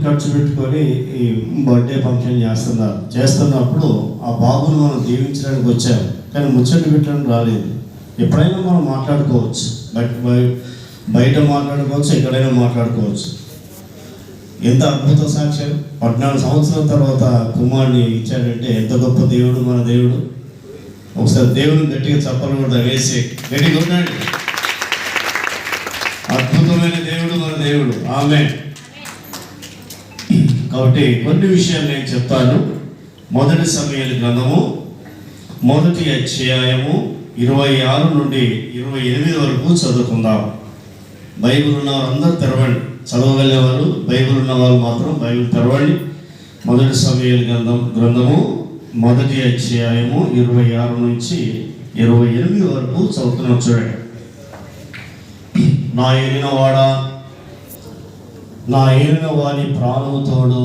ఖర్చు పెట్టుకొని ఈ బర్త్డే ఫంక్షన్ చేస్తున్నప్పుడు ఆ బాబును మనం దీవించడానికి వచ్చాము, కానీ ముచ్చట పెట్టడానికి రాలేదు. ఎప్పుడైనా మనం మాట్లాడుకోవచ్చు, బయట మాట్లాడుకోవచ్చు, ఎక్కడైనా మాట్లాడుకోవచ్చు. ఎంత అద్భుత సాక్ష్యం! 14 సంవత్సరాల తర్వాత కుమారుని ఇచ్చాడంటే ఎంత గొప్ప దేవుడు మన దేవుడు. ఒకసారి దేవుడిని గట్టిగా చప్పలు కూడా వేసి గట్టిగా ఉండండి. అద్భుతమైన దేవుడు మన దేవుడు. ఆమేన్. కాబట్టి కొన్ని విషయాలు నేను చెప్తాను. మొదటి సమూయేలు గ్రంథము 1వ అధ్యాయము 26 నుండి 28 వరకు చదువుకుందాం. బైబిల్ ఉన్న వారందరూ తెరవండి. చదవగలిగేవారు, బైబిల్ ఉన్న వాళ్ళు మాత్రం బైబిల్ తెరవండి. మొదటి సమూయేలు గ్రంథము 1వ అధ్యాయము 26 నుంచి 28 వరకు చదువుతున్నాం. చూడండి. నా ఏలిన వాని ప్రాణముతోడు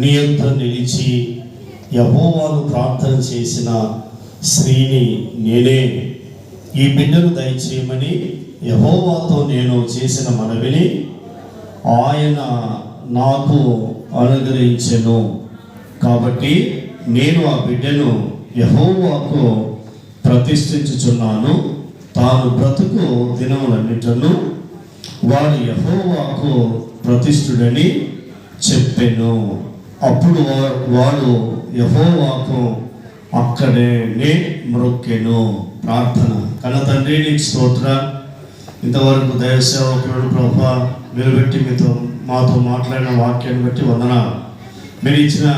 నీ యొద్ద నిలిచి యెహోవాను ప్రార్థన చేసిన స్త్రీని నేనే. ఈ బిడ్డను దయచేయమని యెహోవాతో నేను చేసిన మనవిని ఆయన నాకు అనుగ్రహించెను. కాబట్టి నేను ఆ బిడ్డను యెహోవాకు ప్రతిష్ఠించుచున్నాను. తాను బ్రతుకు దినములన్నిటను వాడు యెహోవాకు ప్రతిష్ఠుడని చెప్పెను. అప్పుడు వాడు యెహోవాకు అక్కడే మ్రొక్కెను. ప్రార్థన. కన్న తండ్రి, నీకు స్తోత్రం. ఇంతవరకు దైవ సేవకుడు ప్రభువా నిలబెట్టి మాతో మాట్లాడిన వాక్యాన్ని బట్టి వందనాలు. మీరు ఇచ్చిన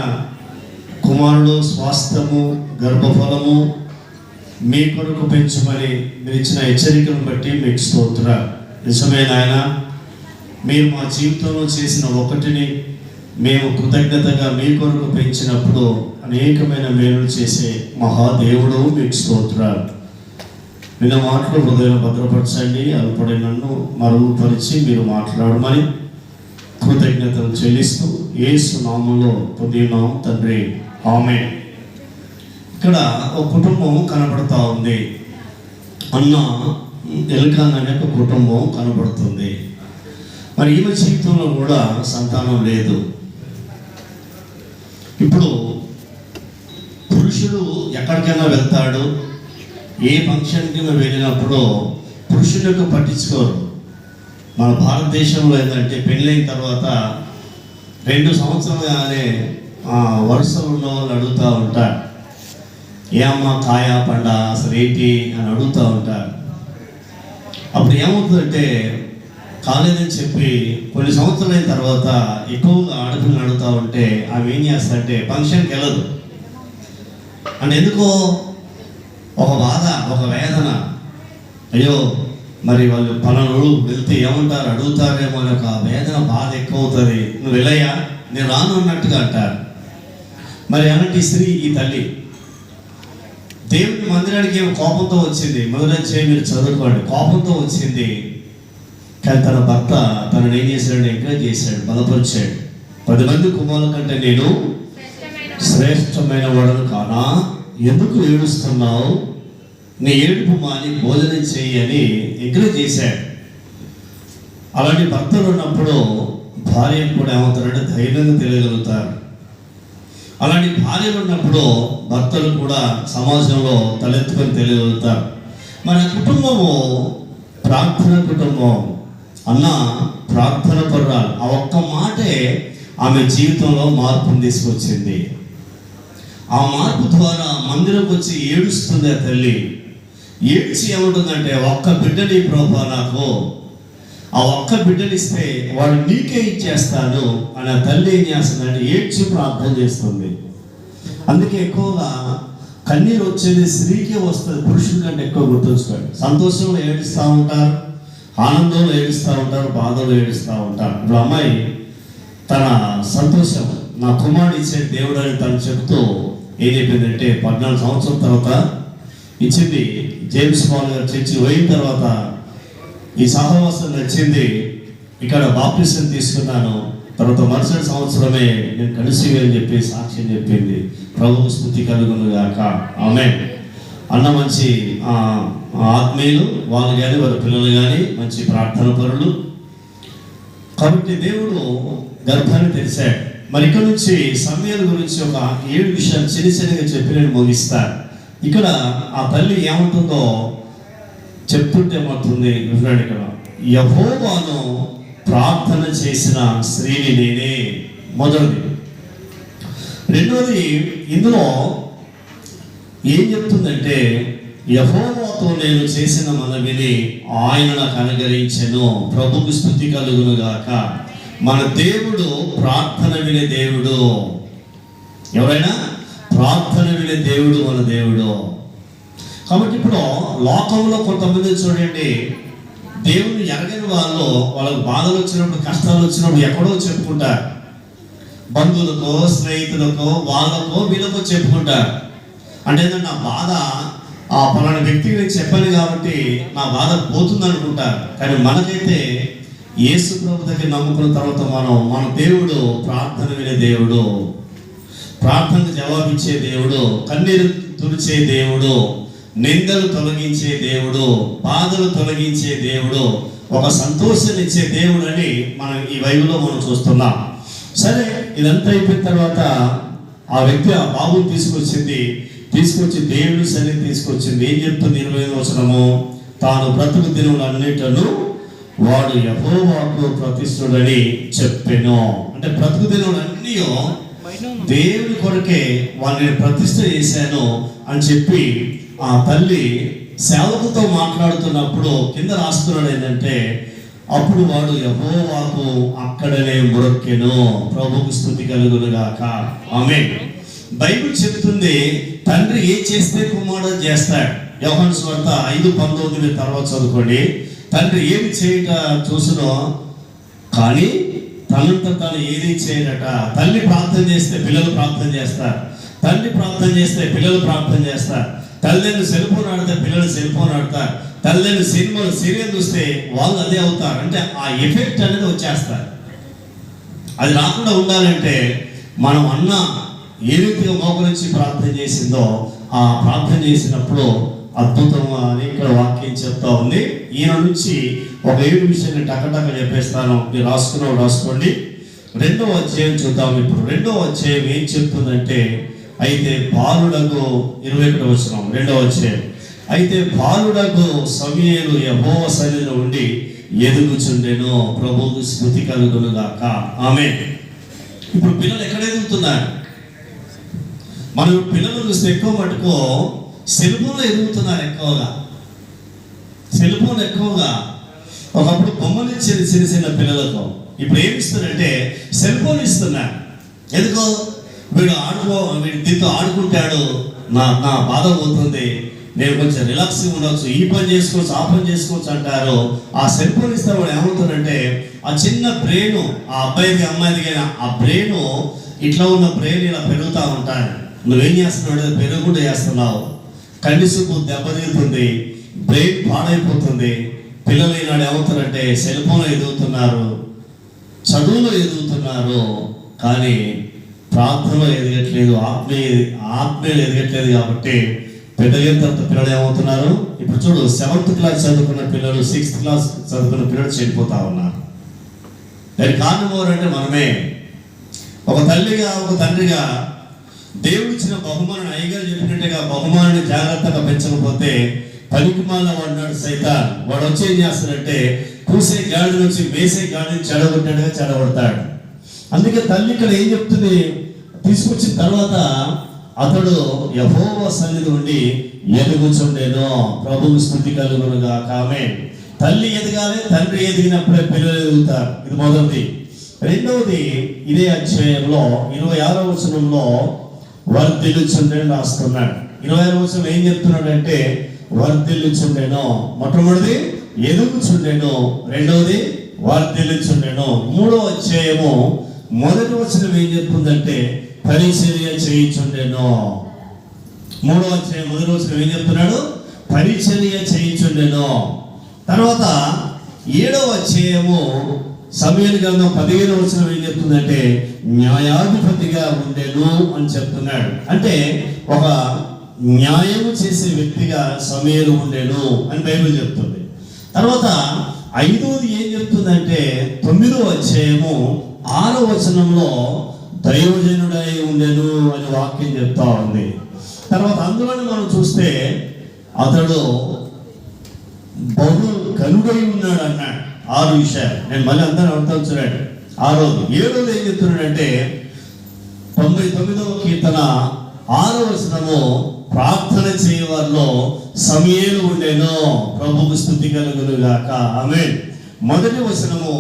కుమారుడు స్వాస్థ్యము, గర్భఫలము మీ కొరకు పెంచమని మీరు ఇచ్చిన హెచ్చరికను బట్టి మీకు స్తోత్రం. నిజమే నాయన, మీరు మా జీవితంలో చేసిన ఒకటిని మేము కృతజ్ఞతగా మీ కొరకు పెంచినప్పుడు అనేకమైన మేలు చేసే మహాదేవుడు మీకు స్తోత్రాలు. విన్న మాటలు హృదయం భద్రపరచండి. అల్పడి నన్ను మరుగుపరిచి మీరు మాట్లాడమని కృతజ్ఞతలు చెల్లిస్తూ యేసు నామములో పొందినాం తండ్రి. ఆమేన్. ఇక్కడ ఒక కుటుంబం కనబడుతూ ఉంది. అన్న ఎల్కానా అనే ఒక కుటుంబం కనబడుతుంది. మరి ఈమె జీవితంలో కూడా సంతానం లేదు. ఇప్పుడు పురుషుడు ఎక్కడికైనా వెళ్తాడు, ఏ ఫంక్షన్కి వెళ్ళినప్పుడు పురుషులకు పట్టించుకోరు. మన భారతదేశంలో ఏంటంటే పెళ్ళైన తర్వాత 2 సంవత్సరాలుగానే వరుసలు ఉన్న వాళ్ళు అడుగుతూ ఉంటారు, ఏమ్మా కాయా పండ అసలు ఏంటి అని అడుగుతూ ఉంటారు. అప్పుడు ఏమవుతుందంటే కాలేదని చెప్పి కొన్ని సంవత్సరాలైన తర్వాత ఎక్కువగా ఆడపిల్లని అడుగుతూ ఉంటే ఆమె ఏం చేస్తారంటే ఫంక్షన్కి వెళ్ళదు. అంటే ఎందుకో ఒక బాధ, ఒక వేదన. అయ్యో మరి వాళ్ళు పనులు వెళ్తే ఏమంటారు, అడుగుతారేమో అని ఒక వేదన, బాధ ఎక్కువ అవుతుంది. నువ్వు వెళ్ళయ్యా, నేను రాను అన్నట్టుగా అంటారు. మరి అలాంటి స్త్రీ ఈ తల్లి దేవుడి మందిరానికి ఏమో కోపంతో వచ్చింది. మొదలొచ్చే మీరు చదువుకోండి, కోపంతో వచ్చింది. కానీ తన భర్త తనని ఏం చేశాడు, ఎంకరేజ్ చేశాడు, బలపరిచాడు. 10 మంది కుమారుల కంటే నేను శ్రేష్టమైన వాడను కానా, ఎందుకు ఏడుస్తున్నావు, నీ ఏడుపు మాని భోజనం చేయి అని ఎంకరేజ్ చేశాడు. అలాంటి భర్తలు ఉన్నప్పుడు భార్యను కూడా ఏమవుతారంటే ధైర్యంగా తెలియగలుగుతారు. అలాంటి భార్యలు ఉన్నప్పుడు భర్తలు కూడా సమాజంలో తలెత్తుకొని తెలియగలుగుతారు. మన కుటుంబము ప్రార్థన కుటుంబం. అన్న ప్రార్థన పరురాలు. ఆ ఒక్క మాటే ఆమె జీవితంలో మార్పును తీసుకొచ్చింది. ఆ మార్పు ద్వారా మందిరంకి వచ్చి ఏడుస్తుంది ఆ తల్లి. ఏడ్చి ఏముంటుందంటే, ఒక్క బిడ్డని ప్రభువా నాకు, ఆ ఒక్క బిడ్డనిస్తే వాడు నీకే ఇచ్చేస్తాను అని ఆ తల్లి ఏం చేస్తుందంటే ఏడ్చి ప్రార్థన చేస్తుంది. అందుకే ఎక్కువగా కన్నీరు వచ్చేది స్త్రీకే వస్తుంది, పురుషుల కంటే ఎక్కువ గుర్తుంచుకోండి. సంతోషంలో ఏడుస్తూ ఉంటారు, ఆనందంలో ఏడుస్తూ ఉంటారు, బాధలో ఏడుస్తూ ఉంటారు. ఇప్పుడు అమ్మాయి తన సంతోషం, నా కుమారుడు ఇచ్చే దేవుడు అని తను చెప్తూ ఏం చెప్పిందంటే 14 సంవత్సరాల తర్వాత ఇచ్చింది. జేమ్స్ పాల్ గారు చర్చి పోయిన తర్వాత ఈ సహవాసం నచ్చింది, ఇక్కడ బాప్టిజం తీసుకున్నాను, తర్వాత మరుసటి సంవత్సరమే నేను కలిసి అని చెప్పి సాక్ష్యం చెప్పింది. ప్రభువు స్తుతి కలుగును గాక. ఆమేన్. అన్న మంచి ఆత్మీయులు, వాళ్ళు కానీ వారి పిల్లలు కానీ మంచి ప్రార్థన పరులు. కాబట్టి దేవుడు గర్భాన్ని తెరిచాడు. మరి ఇక్కడ నుంచి సమయాల గురించి ఒక 7 విషయాలు చిన్నగా చెప్పి నేను ముగిస్తాను. ఇక్కడ ఆ తల్లి ఏమంటుందో చెప్తుంటే ఏమవుతుంది విన్నాడు. ఇక్కడ యెహోవాను ప్రార్థన చేసిన స్త్రీని నేనే, మొదటిది. రెండవది ఇందులో ఏం చెప్తుందంటే, యెహోవాతో నేను చేసిన మనవిని ఆయన నాకు అనుగ్రహించెను, ప్రభుకు స్తుతి కలుగును గాక. మన దేవుడు ప్రార్థన వినే దేవుడు. ఎవరైనా ప్రార్థన వినే దేవుడు మన దేవుడు. కాబట్టి ఇప్పుడు లోకంలో కొంతమంది చూడండి, దేవుని ఎరగని వాళ్ళు వాళ్ళకి బాధలు వచ్చినప్పుడు, కష్టాలు వచ్చినప్పుడు ఎక్కడో చెప్పుకుంటారు. బంధువులకో, స్నేహితులకో, వాళ్ళకో, వీళ్ళకో చెప్పుకుంటారు. అంటే నా బాధ ఆ పలానా వ్యక్తికి నేను చెప్పాను కాబట్టి నా బాధ పోతుంది అనుకుంటారు. కానీ మనకైతే యేసు ప్రభు దగ్గర నమ్ముకున్న తర్వాత మన దేవుడు ప్రార్థన వినే దేవుడు, ప్రార్థనకు జవాబిచ్చే దేవుడు, కన్నీరు తుడిచే దేవుడు, నిందలు తొలగించే దేవుడు, బాధలు తొలగించే దేవుడు, ఒక సంతోషాన్ని ఇచ్చే దేవుడు అని మనం ఈ బైబిల్లో మనం చూస్తున్నాం. సరే, ఇదంతా అయిపోయిన తర్వాత ఆ వ్యక్తి ఆ బాబుని తీసుకొచ్చి దేవుని సన్నిధి తీసుకొచ్చింది. ఏం చెప్తుంది 25వ వచనము? తాను బ్రతుకు దినములన్నిటను వాడు యెహోవాకు ప్రతిష్ఠుడని చెప్పెను. అంటే బ్రతుకు దినములన్నీ దేవుని కొరకే వాడిని ప్రతిష్ఠ చేశాను అని చెప్పి ఆ తల్లి సేవకుతో మాట్లాడుతున్నప్పుడు కింద రాస్తున్నాడు ఏంటంటే, అప్పుడు వాడు యెహోవాకు అక్కడనే మొరకెను, ప్రభుకు స్తుతి కలుగును గాక. ఆమేన్. బైబిల్ చెప్తుంది తండ్రి ఏం చేస్తే కుమారుడు చేస్తాడు. యోహాను సువార్త 5:19 తర్వాత చదువుకోండి. తండ్రి ఏమి చేయట చూసినో కానీ తనంత తాను ఏది చేయడట. తల్లి ప్రార్థన చేస్తే పిల్లలు ప్రార్థన చేస్తారు, తండ్రి ప్రార్థన చేస్తే పిల్లలు ప్రార్థన చేస్తారు, తల్లిని సెల్ ఫోన్ ఆడితే పిల్లలు సెల్ ఫోన్ ఆడతారు, తల్లిని సినిమాలు సీరియల్ చూస్తే వాళ్ళు అదే అవుతారు. అంటే ఆ ఎఫెక్ట్ అనేది వచ్చేస్తారు. అది రాకుండా ఉండాలంటే మనం అన్న ఏ రీతిగా మోకరించి ప్రార్థన చేసిందో ఆ ప్రార్థన చేసినప్పుడు అద్భుతం అని ఇక్కడ వాక్యం చెప్తా ఉంది. ఈయన నుంచి ఒక 7 విషయాన్ని టకటక చెప్పేస్తాను. మీరు రాసుకోండి. 2వ అధ్యాయం చూద్దాం. ఇప్పుడు 2వ అధ్యాయం ఏం చెప్తుందంటే, అయితే బాలుడగు 21వ వచనం 2వ అధ్యాయం. అయితే బాలుడగు సమూయేలు యెహోవా సన్నిధిలో ఉండి ఎదుగుచుండెను, ప్రభువుకు స్తుతి కలుగును గాక. ఆమేన్. ఇప్పుడు పిల్లలు ఎక్కడ ఎదుగుతున్నారు? మనం పిల్లలు చూస్తే ఎక్కువ మటుకు సెల్ ఫోన్లో ఎదుగుతున్నారు. సెల్ ఫోన్ ఎక్కువగా ఒకప్పుడు బొమ్మలు ఇచ్చేది చిన్న పిల్లలకు. ఇప్పుడు ఏమి ఇస్తున్నారంటే సెల్ ఫోన్ ఇస్తున్నారు. ఎందుకో వీడు దీంతో ఆడుకుంటాడు, నా బాధ పోతుంది, నేను కొంచెం రిలాక్స్గా ఉండవచ్చు, ఈ పని చేసుకోవచ్చు, ఆ పని చేసుకోవచ్చు అంటారు. ఆ సెల్ ఫోన్ ఇస్తే వాడు ఏమవుతుందంటే ఆ చిన్న బ్రెయిన్, ఆ అబ్బాయికి అమ్మాయికి ఆ బ్రెయిన్, ఇట్లా ఉన్న బ్రెయిన్ ఇలా పెరుగుతూ ఉంటాయి. నువ్వేం చేస్తున్నావు? పెరుగుకుంటూ చేస్తున్నావు. కనీసపు దెబ్బతీరుతుంది, బ్రెయిన్ పాడైపోతుంది. పిల్లలు ఈనాడు ఏమవుతారంటే సెల్ ఫోన్లో ఎదుగుతున్నారు, చదువులో ఎదుగుతున్నారు, కానీ ప్రార్థనలో ఎదగట్లేదు, ఆత్మీయులు ఎదగట్లేదు. కాబట్టి పెద్దగా తర్వాత పిల్లలు ఏమవుతున్నారు? ఇప్పుడు చూడు, 7th క్లాస్ చదువుకున్న పిల్లలు, 6th క్లాస్ చదువుకున్న పిల్లలు చెడిపోతా ఉన్నారు. దానికి కారణం ఎవరంటే మనమే. ఒక తల్లిగా ఒక తండ్రిగా దేవుడు ఇచ్చిన బహుమానాన్ని, అయ్యగారు చెప్పినట్టుగా బహుమానాన్ని జాగ్రత్తగా పెంచకపోతే పనికిమాల వాడినాడు సైతాన్. వాడు వచ్చి ఏం చేస్తాడంటే కూసే గాడి నుంచి వేసే గాడిని చెడగొట్టినట్టుగా చెడగొడతాడు. అందుకే తల్లి ఇక్కడ ఏం చెప్తుంది? తీసుకొచ్చిన తర్వాత అతడు యెహోవా సన్నిధి ఉండి ఎదుగుచుండెను, ప్రభువు స్తుతి కలుగును గాక. ఆమేన్. తల్లి ఎదగాలి, తండ్రి ఎదిగినప్పుడే పిల్లలు ఎదుగుతారు. ఇది మొదటిది. రెండవది, ఇదే అధ్యాయంలో 26వ వచనంలో వర్ధిల్లుచుండెను రాస్తున్నాడు. 26వ వచనం ఏం చెప్తున్నాడంటే వర్ధిల్లుచుండెను. మొట్టమొదటిది ఎదుగుచుండెను, రెండవది వర్ధిల్లుచుండెను. 3వ అధ్యాయము 1వ వచనం ఏం చెప్తుందంటే పరిచర్య చేయుచుండెను. 3వ అధ్యాయం 1వ వచనం ఏం చెప్తున్నాడు? పరిచర్య చేయుచుండెను. తర్వాత 7వ అధ్యాయము సమూయేలు గ్రంథం 15వ వచనం ఏం చెప్తుందంటే న్యాయాధిపతిగా ఉండెను అని చెప్తున్నాడు. అంటే ఒక న్యాయము చేసే వ్యక్తిగా సమూయేలు ఉండెను అని బైబిల్ చెప్తుంది. తర్వాత 5వది ఏం చెప్తుందంటే 9వ అధ్యాయము 6వ వచనంలో దైవజనుడై ఉండెను అని వాక్యం చెప్తా ఉంది. తర్వాత అందులోనే మనం చూస్తే అతడు బహు గనుడై ఉన్నాడు అన్నాడు. 6 విషయాలు నేను మళ్ళీ అందరూ అర్థం చూడండి. 6వది 7వది ఏం చెప్తున్నాడంటే 99వ కీర్తన 6వ వచనము, ప్రార్థన చేయవారిలో సమూయేలు ఉండెను, ప్రభువుకు స్తుతి కలుగును గాక. ఆమేన్. మొదటి వచనము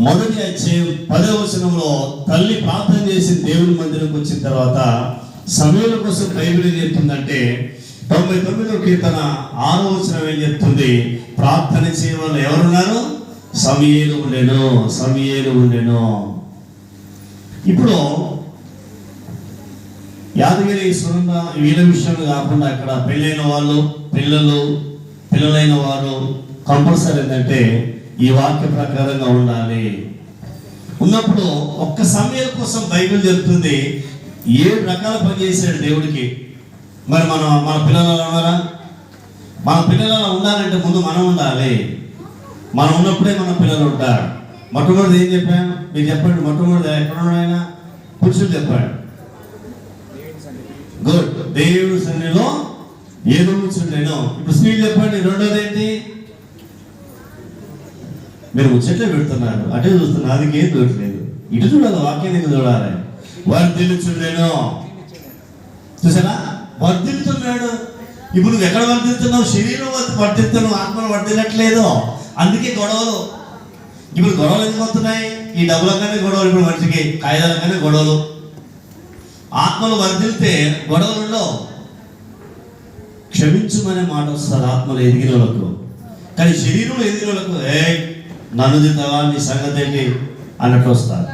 మొదటి అధ్యాయం 10వ వచనంలో తల్లి ప్రార్థన చేసి దేవుని మందిరంకి వచ్చిన తర్వాత సమూయేలు కోసం బైబిల్ ఏం చెప్తుందంటే 99వ కీర్తన 6వ వచనం ఏం చెప్తుంది? ప్రార్థన చేయవాళ్ళు ఎవరున్నారు? సమూయేలు ఉండెను, సమూయేలు ఉండెను. ఇప్పుడు యాదగిరి సునంద వీళ్ళ విషయంలో కాకుండా అక్కడ పెళ్ళైన వాళ్ళు పిల్లలైన వారు కంపల్సరీ ఏంటంటే ఈ వాక్య ప్రకారంగా ఉండాలి. ఉన్నప్పుడు ఒక్క సమయం కోసం బైబిల్ చెప్తుంది 7 రకాల పని చేశాడు దేవుడికి. మరి మన పిల్లలు ఉన్నారా? మన పిల్లలు ఉండాలంటే ముందు మనం ఉండాలి. మనం ఉన్నప్పుడే మన పిల్లలు ఉంటారు. మొట్టమొదటి ఏం చెప్పాను మీరు చెప్పండి. మొట్టమొదటి ఎక్కడున్నాయన? పురుషుడు చెప్పాడు. గుడ్. దేవుడి సన్నిధిలో ఏదో కూర్చుంటాను. ఇప్పుడు స్త్రీలు చెప్పండి. రెండోది ఏంటి? మీరు ముచ్చట్లే పెడుతున్నారు, అటే చూస్తున్నారు, అది ఏం చూడట్లేదు. ఇటు చూడాలి, వాక్యం దగ్గర చూడాలి. వర్ధిల్లుచుండెను. చూసారా? వర్ధిల్లుతున్నాడు. ఇప్పుడు నువ్వు ఎక్కడ వర్ధిల్లుతున్నావు? శరీరం వర్ధిల్తున్నావు, ఆత్మను వర్ధిల్లట్లేదు. అందుకే గొడవలు. ఇప్పుడు గొడవలు ఎందుకు వస్తున్నాయి? ఈ డబ్బులకనే గొడవలు, ఇప్పుడు మనిషికి కాగితాలకనే గొడవలు. ఆత్మలు వర్ధిల్తే గొడవలలో క్షమించుమనే మాట వస్తుంది ఆత్మలు ఎదిగిన వాళ్ళకు. కానీ శరీరంలో ఎదిగిన వాళ్ళకు నన్ను తింటావా, నీ సంగతి ఏంటి అన్నట్టు వస్తారు.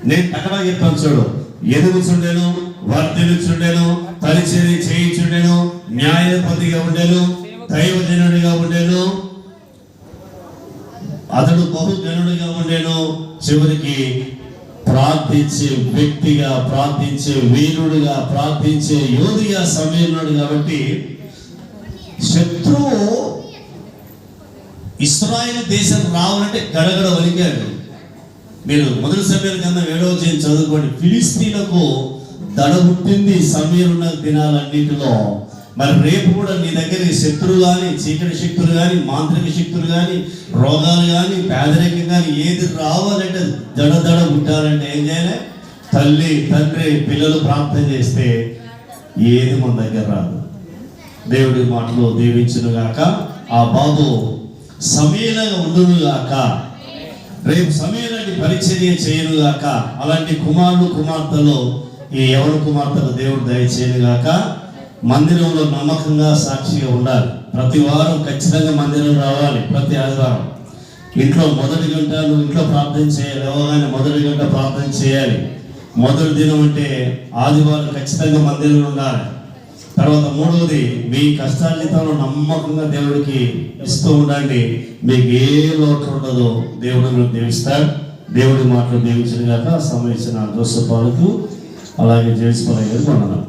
నేను టకటా చెప్పాను చూడు. ఎదుగుచుండెను, వర్ధిల్లుచుండెను, పరిచర్య చేయించుండెను, న్యాయపతిగా ఉండెను, దైవజనుడిగా ఉండెను, అతడు బహుజనుడిగా ఉండెను. చివరికి ప్రార్థించే వ్యక్తిగా, ప్రార్థించే వీరుడుగా, ప్రార్థించే యోధిగా సమయంలో. కాబట్టి శత్రువు ఇశ్రాయేలు దేశం రావాలంటే గడగడ వలికాడు. మీరు మొదటి సమయాల కింద 7వ అధ్యాయం చదువుకోండి. ఫిలిస్తీన్లకు దడ పుట్టింది సమయంలో దినాలన్నింటిలో. మరి రేపు కూడా నీ దగ్గరికి శత్రువు కానీ, చీకటి శక్తులు కానీ, మాంత్రిక శక్తులు కానీ, రోగాలు కానీ, పేదరికం కానీ ఏది రావాలంటే దడ పుట్టాలంటే ఏం చేయాలి? తల్లి, తండ్రి, పిల్లలు ప్రార్థన చేస్తే ఏది మన దగ్గర రాదు. దేవుడి మాటలు దీవించును గాక. ఆ బాబు సమూయేలుగా ఉండును గాక. రేపు సమూయేలుని పరిచర్య చేయను గాక. అలాంటి కుమారుడు కుమార్తెలు, ఈ యవన కుమార్తెలు దేవుడు దయచేయను గాక. మందిరంలో నమ్మకంగా, సాక్షిగా ఉండాలి. ప్రతి వారం ఖచ్చితంగా మందిరం రావాలి. ప్రతి ఆదివారం ఇంట్లో మొదటి గంట నువ్వు ఇంట్లో ప్రార్థన చేయాలి. ఎవరైనా మొదటి గంట ప్రార్థన చేయాలి. మొదటి దినం అంటే ఆదివారం ఖచ్చితంగా మందిరంలో ఉండాలి. తర్వాత 3వది, మీ కష్టార్జితంలో నమ్మకంగా దేవుడికి ఇస్తూ ఉండండి. మీకు ఏ లోటు ఉండదో దేవుడు మీకు దీవిస్తాడు. దేవుడి మాటలు దీవించిన గాక. సంబంధించిన జోసఫ్ పాలకు అలాగే జేమ్స్ పాల్ గారికి వందనాలు.